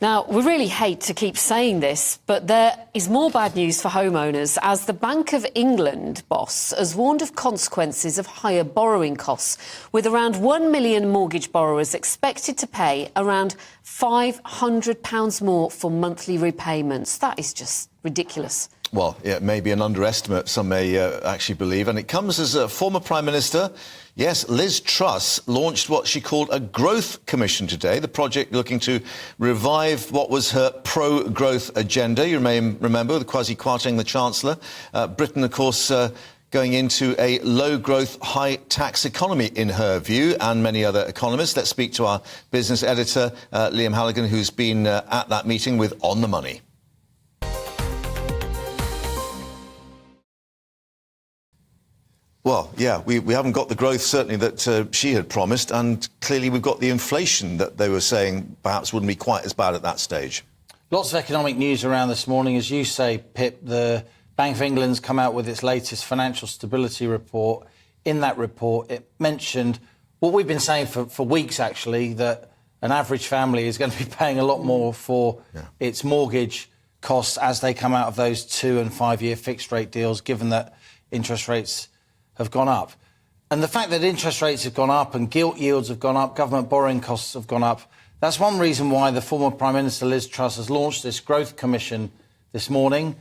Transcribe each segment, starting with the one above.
Now, we really hate to keep saying this, but there is more bad news for homeowners as the Bank of England boss has warned of consequences of higher borrowing costs, with around 1 million mortgage borrowers expected to pay around £500 more for monthly repayments. That is just ridiculous. Well, yeah, maybe an underestimate, some may actually believe. And it comes as a former Prime Minister, yes, Liz Truss, launched what she called a growth commission today, the project looking to revive what was her pro-growth agenda. You may remember, with Kwasi Kwarteng, the Chancellor. Britain, of course, going into a low-growth, high-tax economy, in her view, and many other economists. Let's speak to our business editor, Liam Halligan, who's been at that meeting with On the Money. Well, yeah, we haven't got the growth, certainly, that she had promised, and clearly we've got the inflation that they were saying perhaps wouldn't be quite as bad at that stage. Lots of economic news around this morning. As you say, Pip, the Bank of England's come out with its latest financial stability report. In that report, it mentioned what we've been saying for weeks, actually, that an average family is going to be paying a lot more for its mortgage costs as they come out of those 2- and 5-year fixed-rate deals, given that interest rates have gone up. And the fact that interest rates have gone up and gilt yields have gone up, government borrowing costs have gone up, that's one reason why the former Prime Minister Liz Truss has launched this growth commission this morning.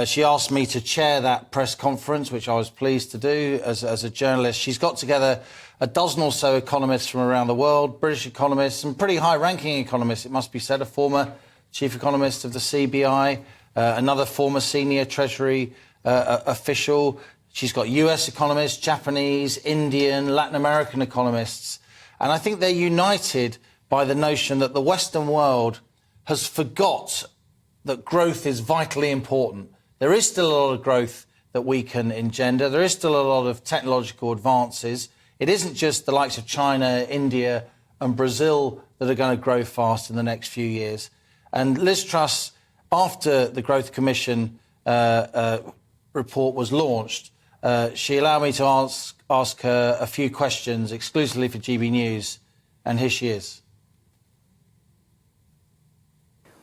She asked me to chair that press conference, which I was pleased to do as a journalist. She's got together a dozen or so economists from around the world, British economists, some pretty high-ranking economists, it must be said, a former chief economist of the CBI, another former senior Treasury official. She's got US economists, Japanese, Indian, Latin American economists. And I think they're united by the notion that the Western world has forgot that growth is vitally important. There is still a lot of growth that we can engender. There is still a lot of technological advances. It isn't just the likes of China, India and Brazil that are going to grow fast in the next few years. And Liz Truss, after the Growth Commission report was launched, she allowed me to ask her a few questions exclusively for GB News, and here she is.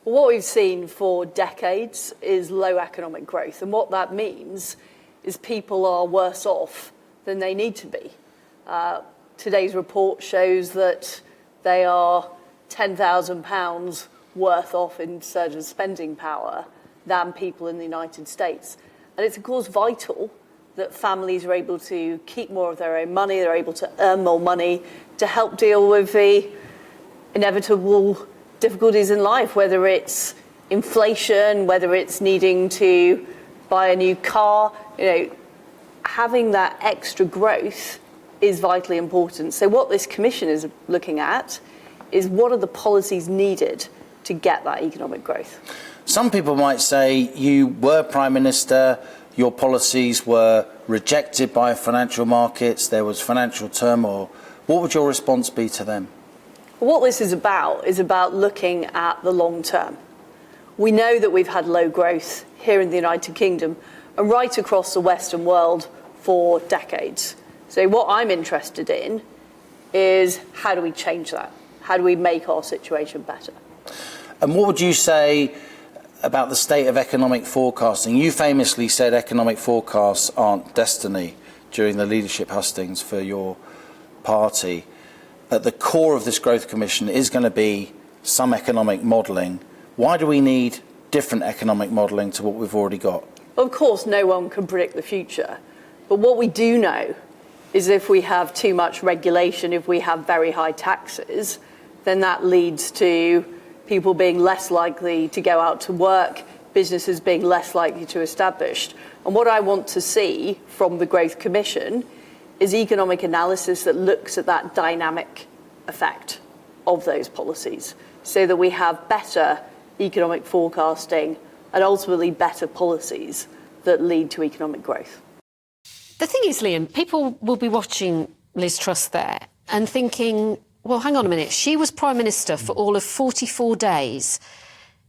Well, what we've seen for decades is low economic growth, and what that means is people are worse off than they need to be. Today's report shows that they are £10,000 worth off in terms of spending power than people in the United States. And it's, of course, vital that families are able to keep more of their own money, they're able to earn more money to help deal with the inevitable difficulties in life, whether it's inflation, whether it's needing to buy a new car. Having that extra growth is vitally important. So what this commission is looking at is what are the policies needed to get that economic growth. Some people might say you were Prime Minister, your policies were rejected by financial markets, there was financial turmoil. What would your response be to them? What this is about looking at the long term. We know that we've had low growth here in the United Kingdom and right across the Western world for decades. So what I'm interested in is how do we change that? How do we make our situation better? And what would you say about the state of economic forecasting? You famously said economic forecasts aren't destiny during the leadership hustings for your party. At the core of this Growth Commission is going to be some economic modelling. Why do we need different economic modelling to what we've already got? Of course, no one can predict the future. But what we do know is if we have too much regulation, if we have very high taxes, then that leads to people being less likely to go out to work, businesses being less likely to establish. And what I want to see from the Growth Commission is economic analysis that looks at that dynamic effect of those policies so that we have better economic forecasting and ultimately better policies that lead to economic growth. The thing is, Liam, people will be watching Liz Truss there and thinking, well, hang on a minute, she was Prime Minister for all of 44 days.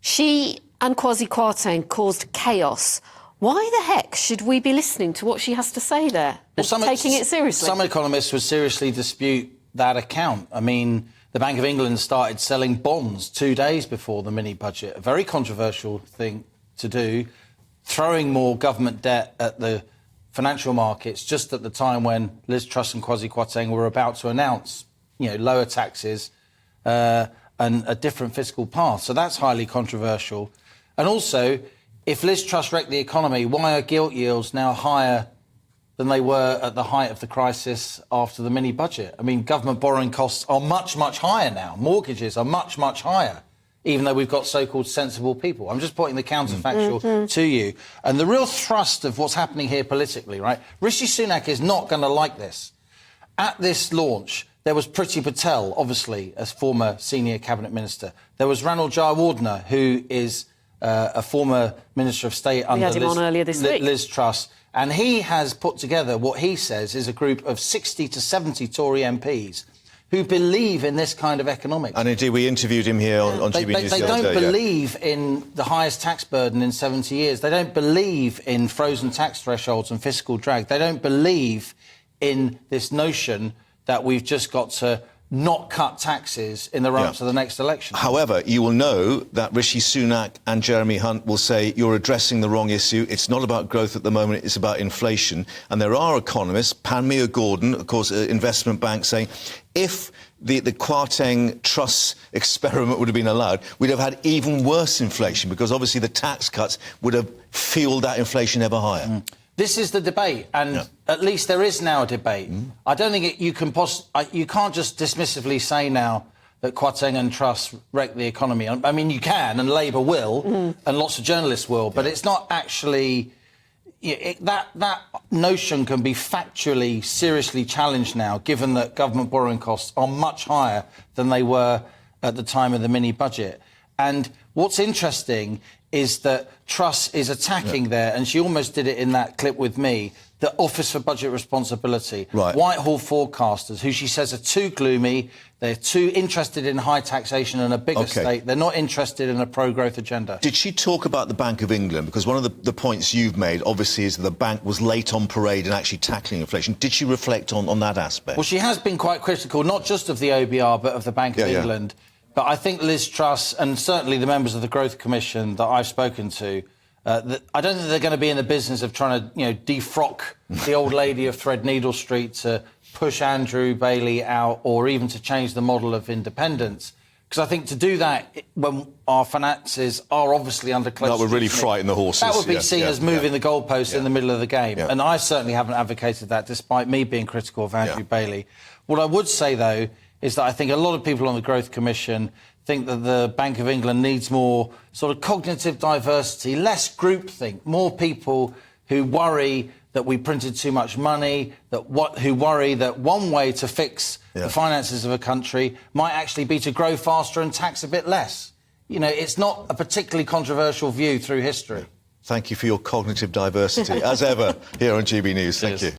She and Kwasi Kwarteng caused chaos. Why the heck should we be listening to what she has to say there? Taking it seriously? Some economists would seriously dispute that account. I mean, the Bank of England started selling bonds 2 days before the mini-budget, a very controversial thing to do, throwing more government debt at the financial markets just at the time when Liz Truss and Kwasi Kwarteng were about to announce, lower taxes and a different fiscal path. So that's highly controversial. And also, if Liz Truss wrecked the economy, why are gilt yields now higher than they were at the height of the crisis after the mini-budget? I mean, government borrowing costs are much, much higher now. Mortgages are much, much higher, even though we've got so-called sensible people. I'm just putting the counterfactual to you. And the real thrust of what's happening here politically, right? Rishi Sunak is not going to like this. At this launch, there was Priti Patel, obviously, as former senior cabinet minister. There was Ranil Jayawardena, who is a former Minister of State under Liz Truss. And he has put together what he says is a group of 60 to 70 Tory MPs who believe in this kind of economics. And indeed, we interviewed him here on TV News They the other don't day, believe in the highest tax burden in 70 years. They don't believe in frozen tax thresholds and fiscal drag. They don't believe in this notion that we've just got to not cut taxes in the run-up to the next election. However, you will know that Rishi Sunak and Jeremy Hunt will say you're addressing the wrong issue. It's not about growth at the moment, it's about inflation. And there are economists, Panmure Gordon, of course, investment bank, saying if the Kwarteng Truss experiment would have been allowed, we'd have had even worse inflation because obviously the tax cuts would have fueled that inflation ever higher. This is the debate, and at least there is now a debate. I don't think you can't just dismissively say now that Kwarteng and Truss wrecked the economy. I mean, you can, and Labour will, and lots of journalists will, but it's not actually... that notion can be factually, seriously challenged now, given that government borrowing costs are much higher than they were at the time of the mini-budget. And what's interesting is that Truss is attacking there, and she almost did it in that clip with me, the Office for Budget Responsibility. Right. Whitehall forecasters, who she says are too gloomy, they're too interested in high taxation and a bigger state, they're not interested in a pro-growth agenda. Did she talk about the Bank of England? Because one of the points you've made, obviously, is that the bank was late on parade in actually tackling inflation. Did she reflect on that aspect? Well, she has been quite critical, not just of the OBR, but of the Bank of England. But I think Liz Truss, and certainly the members of the Growth Commission that I've spoken to, I don't think they're going to be in the business of trying to, defrock the old lady of Threadneedle Street to push Andrew Bailey out or even to change the model of independence. Because I think to do that when our finances are obviously under close... That would really frighten the horses. That would be seen as moving the goalposts in the middle of the game. And I certainly haven't advocated that, despite me being critical of Andrew Bailey. What I would say, though, is that I think a lot of people on the Growth Commission think that the Bank of England needs more sort of cognitive diversity, less groupthink, more people who worry that we printed too much money, who worry that one way to fix the finances of a country might actually be to grow faster and tax a bit less. It's not a particularly controversial view through history. Thank you for your cognitive diversity, as ever, here on GB News. Thank you.